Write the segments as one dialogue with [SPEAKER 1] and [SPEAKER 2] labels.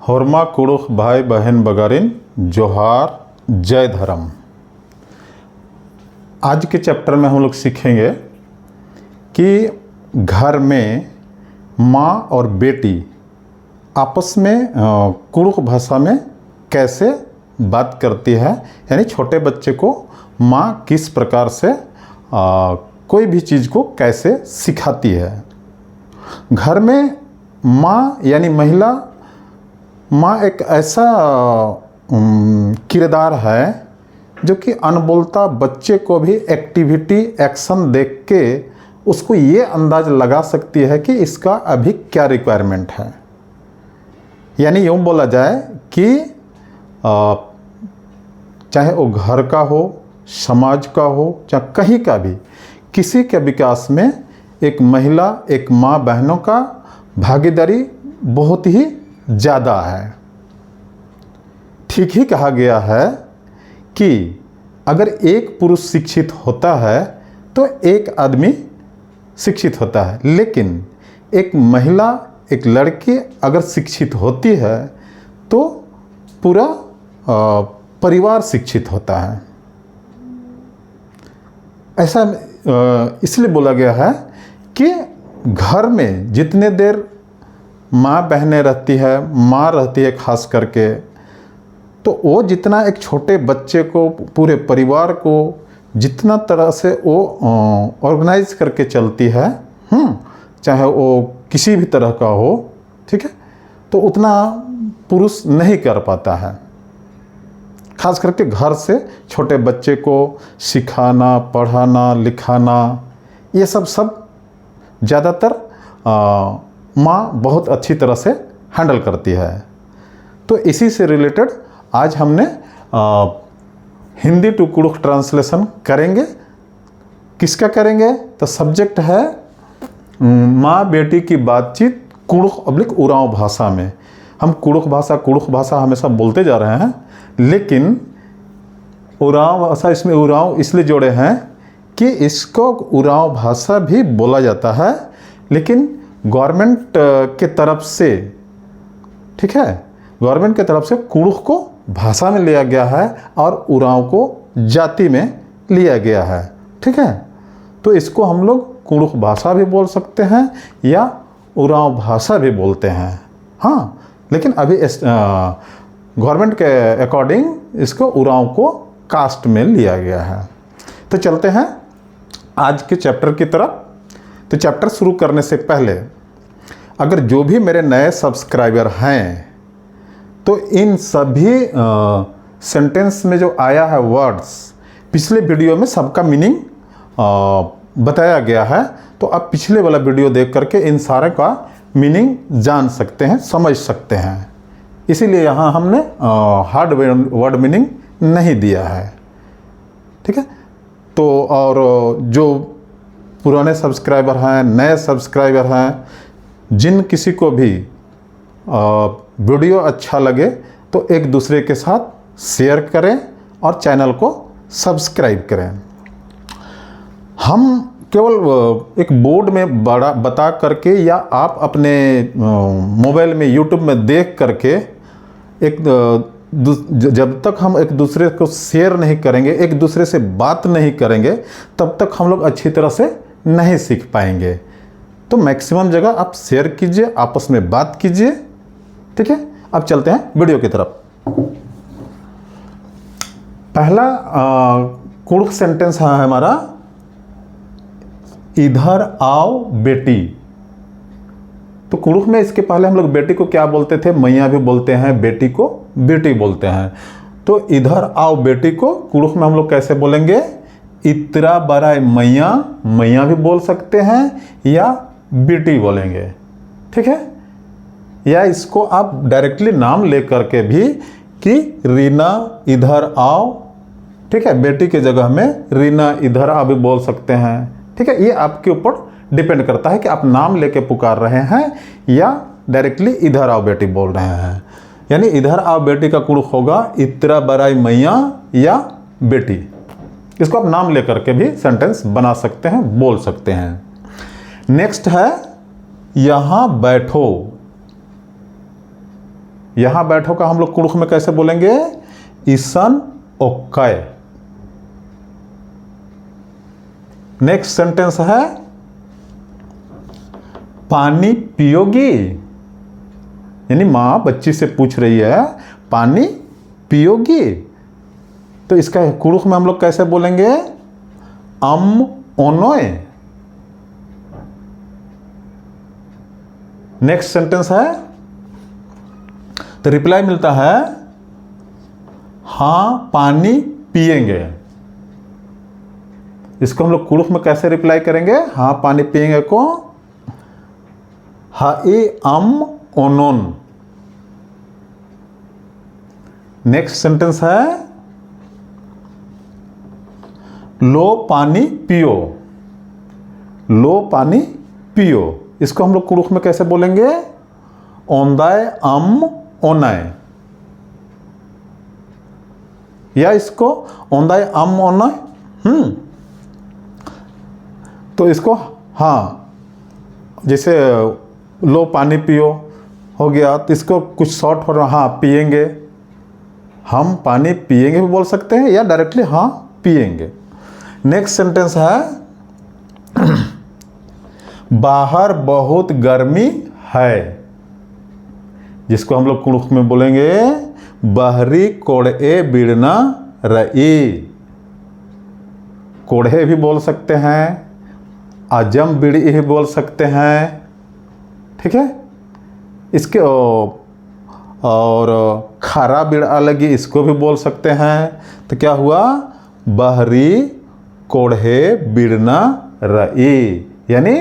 [SPEAKER 1] होरमा कुड़ुख भाई बहन बगारिन जोहार जय धर्म। आज के चैप्टर में हम लोग सीखेंगे कि घर में माँ और बेटी आपस में कुड़ुख भाषा में कैसे बात करती है, यानी छोटे बच्चे को माँ किस प्रकार से कोई भी चीज़ को कैसे सिखाती है। घर में माँ यानी महिला माँ एक ऐसा किरदार है जो कि अनबोलता बच्चे को भी एक्टिविटी एक्शन देख के उसको ये अंदाज लगा सकती है कि इसका अभी क्या रिक्वायरमेंट है। यानी यूँ बोला जाए कि चाहे वो घर का हो, समाज का हो, चाहे कहीं का भी, किसी के विकास में एक महिला एक माँ बहनों का भागीदारी बहुत ही ज़्यादा है। ठीक ही कहा गया है कि अगर एक पुरुष शिक्षित होता है तो एक आदमी शिक्षित होता है, लेकिन एक महिला एक लड़की अगर शिक्षित होती है तो पूरा परिवार शिक्षित होता है। ऐसा इसलिए बोला गया है कि घर में जितने देर माँ बहनें रहती है, माँ रहती है खास करके, तो वो जितना एक छोटे बच्चे को, पूरे परिवार को जितना तरह से वो ऑर्गेनाइज करके चलती है, चाहे वो किसी भी तरह का हो, ठीक है, तो उतना पुरुष नहीं कर पाता है। खास करके घर से छोटे बच्चे को सिखाना, पढ़ाना, लिखाना, ये सब ज़्यादातर माँ बहुत अच्छी तरह से हैंडल करती है। तो इसी से रिलेटेड आज हमने हिंदी टू कुड़ुख ट्रांसलेशन करेंगे। किसका करेंगे? तो सब्जेक्ट है माँ बेटी की बातचीत कुड़ुख अब्लिक उरांव भाषा में। हम कुड़ुख भाषा हमेशा बोलते जा रहे हैं, लेकिन उरांव भाषा, इसमें उरांव इसलिए जोड़े हैं कि इसको उरांव भाषा भी बोला जाता है, लेकिन गवर्नमेंट के तरफ से, ठीक है, गवर्नमेंट के तरफ से कुड़ुख को भाषा में लिया गया है और उरांव को जाति में लिया गया है, ठीक है। तो इसको हम लोग कुड़ुख भाषा भी बोल सकते हैं या उरांव भाषा भी बोलते हैं, हाँ, लेकिन अभी गवर्नमेंट के अकॉर्डिंग इसको उरांव को कास्ट में लिया गया है। तो चलते हैं आज के चैप्टर की तरफ। तो चैप्टर शुरू करने से पहले अगर जो भी मेरे नए सब्सक्राइबर हैं तो इन सभी सेंटेंस में जो आया है वर्ड्स, पिछले वीडियो में सबका मीनिंग बताया गया है, तो आप पिछले वाला वीडियो देख करके इन सारे का मीनिंग जान सकते हैं, समझ सकते हैं। इसीलिए यहाँ हमने हार्ड वर्ड मीनिंग नहीं दिया है, ठीक है। तो और जो पुराने सब्सक्राइबर हैं, नए सब्सक्राइबर हैं, जिन किसी को भी वीडियो अच्छा लगे तो एक दूसरे के साथ शेयर करें और चैनल को सब्सक्राइब करें। हम केवल एक बोर्ड में बता करके या आप अपने मोबाइल में यूट्यूब में देख करके जब तक हम एक दूसरे को शेयर नहीं करेंगे, एक दूसरे से बात नहीं करेंगे, तब तक हम लोग अच्छी तरह से नहीं सीख पाएंगे। तो मैक्सिमम जगह आप शेयर कीजिए, आपस में बात कीजिए, ठीक है। अब चलते हैं वीडियो की तरफ। पहला कुड़ुख सेंटेंस है हमारा, इधर आओ बेटी। तो कुड़ुख में इसके पहले हम लोग बेटी को क्या बोलते थे? मैया भी बोलते हैं, बेटी को बेटी बोलते हैं। तो इधर आओ बेटी को कुड़ुख में हम लोग कैसे बोलेंगे? इतरा बराय मैया, मैया भी बोल सकते हैं या बेटी बोलेंगे, ठीक है। या इसको आप डायरेक्टली नाम ले करके भी कि रीना इधर आओ, ठीक है, बेटी के जगह में रीना इधर आओ भी बोल सकते हैं, ठीक है। ये आपके ऊपर डिपेंड करता है कि आप नाम लेके पुकार रहे हैं या डायरेक्टली इधर आओ बेटी बोल रहे हैं। यानी इधर आओ बेटी का कुड़ुख होगा इतरा बराई मैया या बेटी। इसको आप नाम लेकर के भी सेंटेंस बना सकते हैं, बोल सकते हैं। नेक्स्ट है यहाँ बैठो। यहाँ बैठो का हम लोग कुड़ुख में कैसे बोलेंगे? ईसन ओक्कय। नेक्स्ट सेंटेंस है पानी पियोगी, यानी माँ बच्ची से पूछ रही है पानी पियोगी, तो इसका कुड़ुख में हम लोग कैसे बोलेंगे? अम ओनोय। नेक्स्ट सेंटेंस है, तो रिप्लाई मिलता है हाँ पानी पिएंगे। इसको हम लोग कुड़ुख में कैसे रिप्लाई करेंगे? हाँ पानी पिएंगे को हाई अम ओनोन। नेक्स्ट सेंटेंस है लो पानी पियो, लो पानी पियो। इसको हम लोग कुड़ुख में कैसे बोलेंगे? ओंदाय अम ओनाय, या इसको ओंदाय अम ओनाय। तो इसको हाँ, जैसे लो पानी पियो हो गया, तो इसको कुछ शॉर्ट हो रहा, हाँ पिएंगे, हम पानी पिएंगे भी बोल सकते हैं, या डायरेक्टली हाँ पिएंगे। नेक्स्ट सेंटेंस है बाहर बहुत गर्मी है, जिसको हम लोग कुड़ुख में बोलेंगे बहरी कोड़े बिड़ना रई। कोड़े भी बोल सकते हैं, आजम बिड़ी भी बोल सकते हैं, ठीक है। इसके और खारा बिड़ा लगी, इसको भी बोल सकते हैं। तो क्या हुआ? बहरी कोढ़े बिड़ना रई, यानी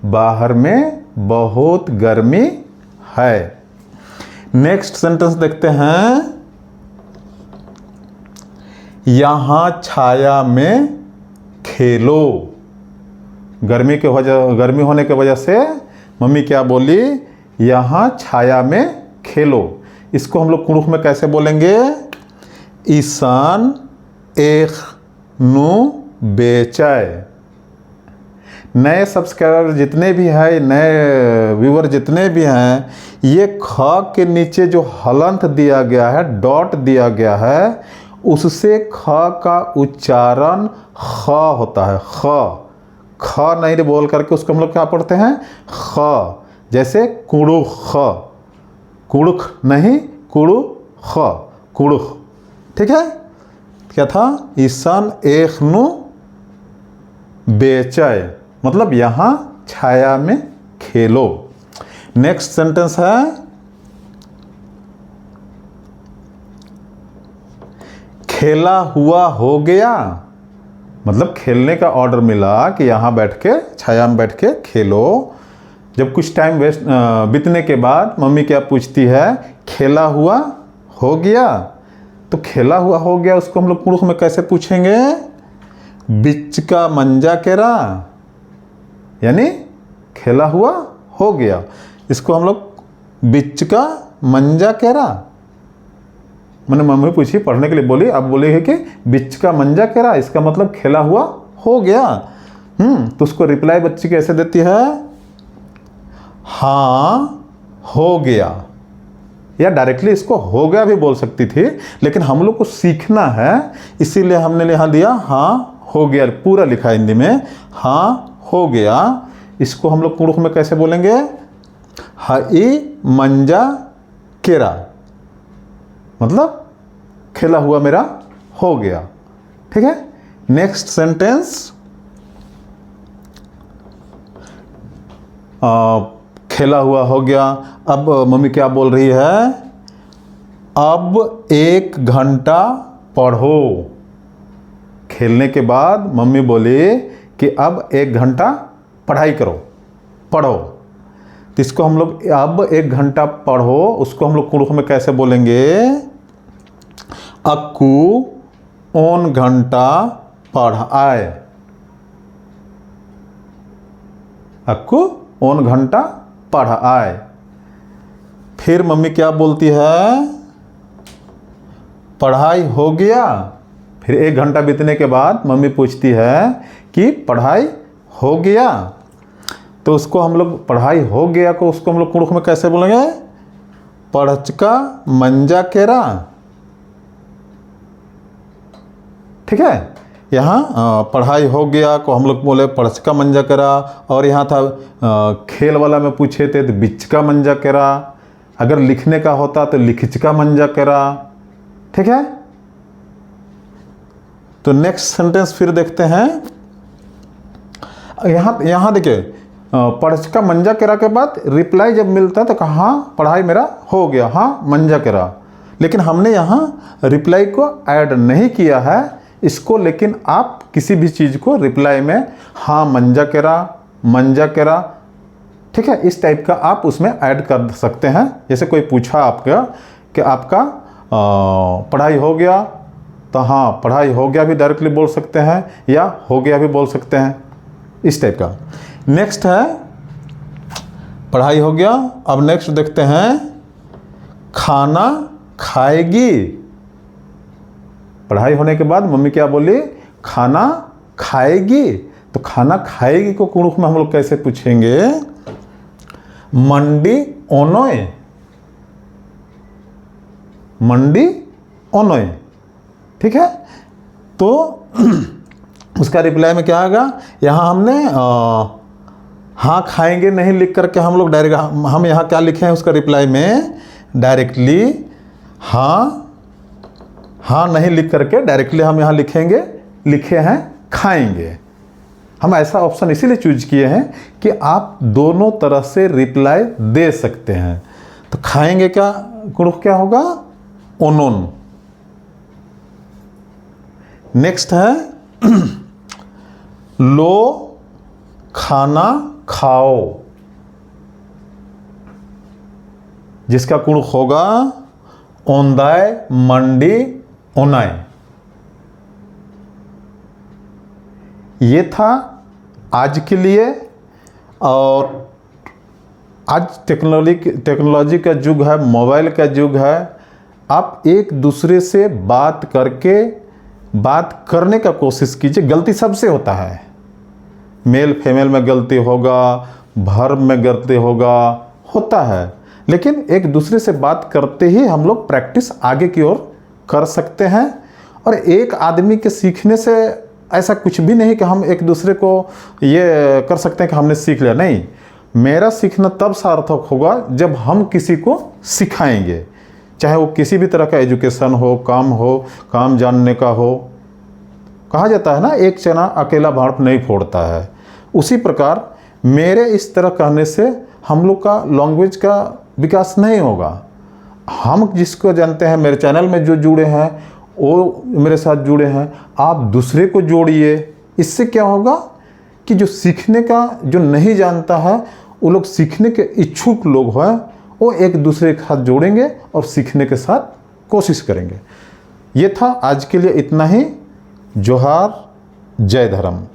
[SPEAKER 1] बाहर में बहुत गर्मी है। नेक्स्ट सेंटेंस देखते हैं, यहाँ छाया में खेलो। गर्मी होने की वजह से मम्मी क्या बोली? यहाँ छाया में खेलो। इसको हम लोग कुड़ुख में कैसे बोलेंगे? ईसान एक नु बेचय। नए सब्सक्राइबर जितने भी हैं, नए व्यूअर जितने भी हैं, ये ख के नीचे जो हलंत दिया गया है, डॉट दिया गया है, उससे ख का उच्चारण ख होता है। ख नहीं बोल करके उसको हम लोग क्या पढ़ते हैं? ख। जैसे कुड़ुख, कुड़ुख नहीं, कुड़ुख, कुड़ुख, ठीक है। क्या था? ईसान एक नु बेचय, मतलब यहाँ छाया में खेलो। नेक्स्ट सेंटेंस है, खेला हुआ हो गया, मतलब खेलने का ऑर्डर मिला कि यहाँ बैठ के छाया में बैठ के खेलो। जब कुछ टाइम बीतने के बाद मम्मी क्या पूछती है? खेला हुआ हो गया। तो खेला हुआ हो गया उसको हम लोग कुड़ुख में कैसे पूछेंगे? बिच का मंजा केरा, यानी खेला हुआ हो गया। इसको हम लोग बिच का मंजा केरा, मैंने मम्मी पूछी पढ़ने के लिए बोली, अब बोली है कि बिच का मंजा केरा, इसका मतलब खेला हुआ हो गया। तो उसको रिप्लाई बच्ची कैसे देती है? हाँ हो गया, या डायरेक्टली इसको हो गया भी बोल सकती थी, लेकिन हम लोग को सीखना है, इसीलिए हमने यहाँ दिया हाँ हो गया, पूरा लिखा हिंदी में हाँ हो गया। इसको हम लोग कुड़ुख में कैसे बोलेंगे? हाई मंजा केरा, मतलब खेला हुआ मेरा हो गया, ठीक है। नेक्स्ट सेंटेंस, खेला हुआ हो गया। अब मम्मी क्या बोल रही है? अब 1 घंटा पढ़ो। खेलने के बाद मम्मी बोली कि अब 1 घंटा पढ़ाई करो, पढ़ो। तो इसको हम लोग अब 1 घंटा पढ़ो, उसको हम लोग कुड़ुख में कैसे बोलेंगे? अक्कू 1 घंटा पढ़ाए, अक्कू 1 घंटा पढ़ाए। फिर मम्मी क्या बोलती है? पढ़ाई हो गया। फिर 1 घंटा बीतने के बाद मम्मी पूछती है कि पढ़ाई हो गया। तो उसको हम लोग पढ़ाई हो गया को उसको हम लोग कुड़ुख में कैसे बोलेंगे? पढ़चका मंजा केरा। ठीक है, यहाँ पढ़ाई हो गया को हम लोग बोले पढ़चका मंजा केरा, और यहाँ था खेल वाला में पूछे थे तो बिचका मंजा केरा, अगर लिखने का होता तो लिखचका मंजा केरा। ठीक है, तो नेक्स्ट सेंटेंस फिर देखते हैं। यहाँ देखिए पढ़चका मंजा केरा के बाद रिप्लाई जब मिलता है तो कहा हाँ पढ़ाई मेरा हो गया, हाँ मंजा केरा, लेकिन हमने यहाँ रिप्लाई को ऐड नहीं किया है इसको, लेकिन आप किसी भी चीज़ को रिप्लाई में हाँ मंजा केरा, ठीक है, इस टाइप का आप उसमें ऐड कर सकते हैं। जैसे कोई पूछा आपका कि आपका पढ़ाई हो गया, तो हाँ पढ़ाई हो गया भी डायरेक्टली बोल सकते हैं या हो गया भी बोल सकते हैं, इस टाइप का। नेक्स्ट है पढ़ाई हो गया, अब नेक्स्ट देखते हैं खाना खाएगी। पढ़ाई होने के बाद मम्मी क्या बोली, खाना खाएगी, तो खाना खाएगी को कुड़ुख में हम लोग कैसे पूछेंगे, मंडी ओनोय, मंडी ओनोय। ठीक है, तो उसका रिप्लाई में क्या आएगा, यहाँ हमने हाँ खाएंगे नहीं लिख करके हम लोग डायरेक्ट हम यहाँ क्या लिखे हैं उसका रिप्लाई में डायरेक्टली हाँ नहीं लिख करके डायरेक्टली हम यहाँ लिखे हैं खाएंगे। हम ऐसा ऑप्शन इसीलिए चूज किए हैं कि आप दोनों तरह से रिप्लाई दे सकते हैं। तो खाएंगे क्या कुड़ुख क्या होगा, ओनोन। नेक्स्ट है लो खाना खाओ, जिसका कुड़ुख होगा ओंदाय मंडी ओनाय। ये था आज के लिए, और आज टेक्नोलॉजी का युग है, मोबाइल का युग है। आप एक दूसरे से बात करने का कोशिश कीजिए। गलती सबसे होता है, मेल फीमेल में गलती होगा, वर्ब में गलती होता है, लेकिन एक दूसरे से बात करते ही हम लोग प्रैक्टिस आगे की ओर कर सकते हैं। और एक आदमी के सीखने से ऐसा कुछ भी नहीं कि हम एक दूसरे को ये कर सकते हैं कि हमने सीख लिया, नहीं। मेरा सीखना तब सार्थक होगा जब हम किसी को सिखाएंगे, चाहे वो किसी भी तरह का एजुकेशन हो, काम जानने का हो। कहा जाता है ना, एक चना अकेला भाप नहीं फोड़ता है। उसी प्रकार मेरे इस तरह कहने से हम लोग का लैंग्वेज का विकास नहीं होगा। हम जिसको जानते हैं, मेरे चैनल में जो जुड़े हैं वो मेरे साथ जुड़े हैं, आप दूसरे को जोड़िए। इससे क्या होगा कि जो सीखने का जो नहीं जानता है, वो लोग सीखने के इच्छुक लोग हैं, वो एक दूसरे के साथ जोड़ेंगे और सीखने के साथ कोशिश करेंगे। ये था आज के लिए इतना ही। जोहार, जय धर्म।